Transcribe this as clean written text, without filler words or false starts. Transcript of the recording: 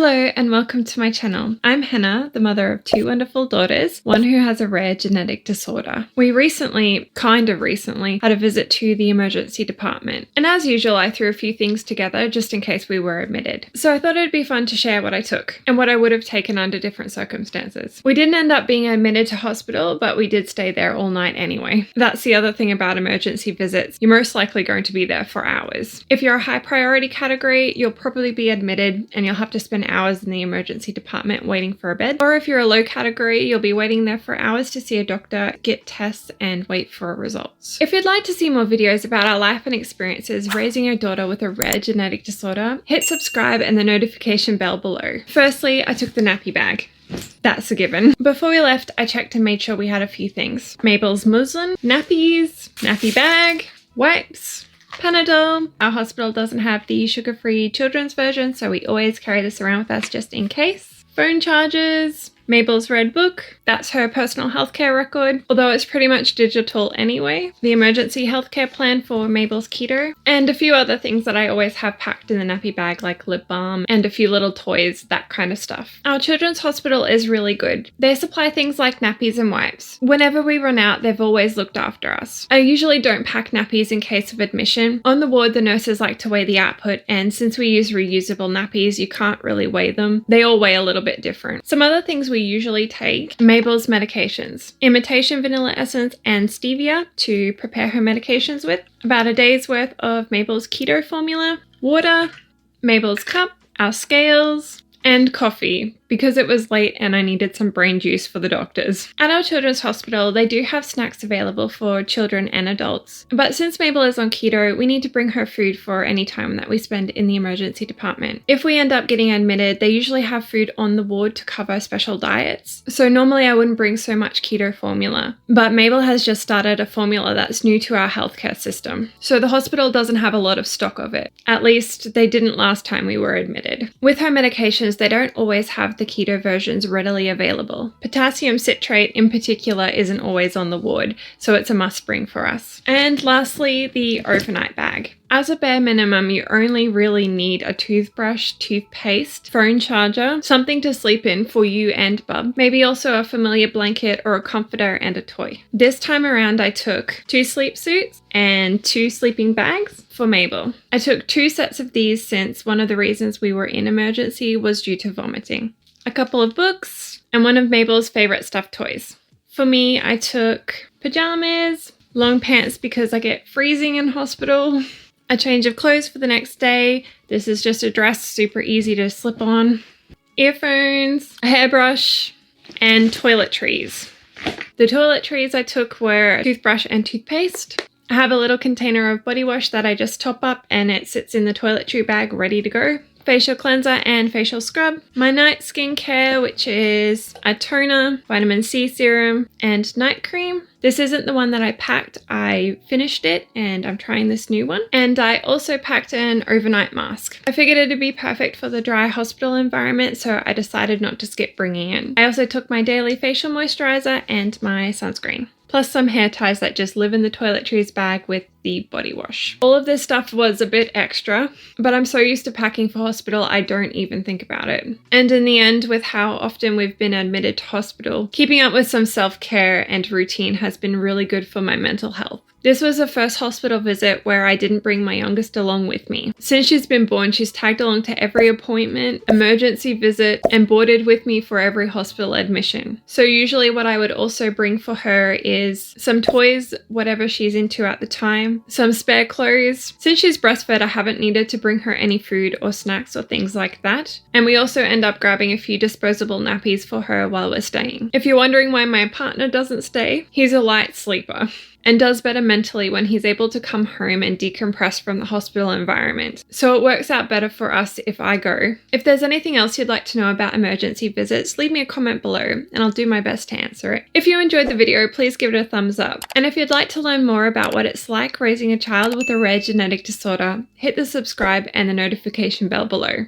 Hello and welcome to my channel. I'm Hannah, the mother of two wonderful daughters, one who has a rare genetic disorder. We recently, kind of recently, had a visit to the emergency department. And as usual, I threw a few things together just in case we were admitted. So I thought it'd be fun to share what I took and what I would have taken under different circumstances. We didn't end up being admitted to hospital, but we did stay there all night anyway. That's the other thing about emergency visits. You're most likely going to be there for hours. If you're a high priority category, you'll probably be admitted and you'll have to spend hours in the emergency department waiting for a bed. Or if you're a low category, you'll be waiting there for hours to see a doctor, get tests, and wait for results. If you'd like to see more videos about our life and experiences raising a daughter with a rare genetic disorder, hit subscribe and the notification bell below. Firstly, I took the nappy bag. That's a given. Before we left, I checked and made sure we had a few things. Mabel's muslin, nappies, nappy bag, wipes, Panadol. Our hospital doesn't have the sugar-free children's version, so we always carry this around with us just in case. Phone chargers, Mabel's red book. That's her personal healthcare record, although it's pretty much digital anyway. The emergency healthcare plan for Mabel's keto, and a few other things that I always have packed in the nappy bag, like lip balm and a few little toys, that kind of stuff. Our children's hospital is really good. They supply things like nappies and wipes. Whenever we run out, they've always looked after us. I usually don't pack nappies in case of admission. On the ward, the nurses like to weigh the output, and since we use reusable nappies, you can't really weigh them. They all weigh a little bit different. Some other things we usually take: Mabel's medications, imitation vanilla essence and stevia to prepare her medications with, about a day's worth of Mabel's keto formula, water, Mabel's cup, our scales, and coffee, because it was late and I needed some brain juice for the doctors. At our children's hospital, they do have snacks available for children and adults. But since Mabel is on keto, we need to bring her food for any time that we spend in the emergency department. If we end up getting admitted, they usually have food on the ward to cover special diets. So normally I wouldn't bring so much keto formula. But Mabel has just started a formula that's new to our healthcare system. So the hospital doesn't have a lot of stock of it. At least they didn't last time we were admitted. With her medications, they don't always have the keto versions readily available. Potassium citrate in particular isn't always on the ward, so it's a must bring for us. And lastly, the overnight bag. As a bare minimum, you only really need a toothbrush, toothpaste, phone charger, something to sleep in for you and Bub, maybe also a familiar blanket or a comforter and a toy. This time around I took 2 sleep suits and 2 sleeping bags for Mabel. I took 2 sets of these since one of the reasons we were in emergency was due to vomiting. A couple of books, and one of Mabel's favorite stuffed toys. For me, I took pajamas, long pants because I get freezing in hospital, a change of clothes for the next day. This is just a dress, super easy to slip on. Earphones, a hairbrush, and toiletries. The toiletries I took were toothbrush and toothpaste. I have a little container of body wash that I just top up and it sits in the toiletry bag ready to go. Facial cleanser and facial scrub. My night skincare, which is a toner, vitamin C serum, and night cream. This isn't the one that I packed. I finished it and I'm trying this new one. And I also packed an overnight mask. I figured it'd be perfect for the dry hospital environment, so I decided not to skip bringing in. I also took my daily facial moisturizer and my sunscreen, plus some hair ties that just live in the toiletries bag with the body wash. All of this stuff was a bit extra, but I'm so used to packing for hospital I don't even think about it. And in the end, with how often we've been admitted to hospital, keeping up with some self-care and routine has been really good for my mental health. This was the first hospital visit where I didn't bring my youngest along with me. Since she's been born, she's tagged along to every appointment, emergency visit, and boarded with me for every hospital admission. So usually what I would also bring for her is some toys, whatever she's into at the time, some spare clothes. Since she's breastfed, I haven't needed to bring her any food or snacks or things like that. And we also end up grabbing a few disposable nappies for her while we're staying. If you're wondering why my partner doesn't stay, he's a light sleeper and does better mentally when he's able to come home and decompress from the hospital environment. So it works out better for us if I go. If there's anything else you'd like to know about emergency visits, leave me a comment below and I'll do my best to answer it. If you enjoyed the video, please give it a thumbs up. And if you'd like to learn more about what it's like raising a child with a rare genetic disorder, hit the subscribe and the notification bell below.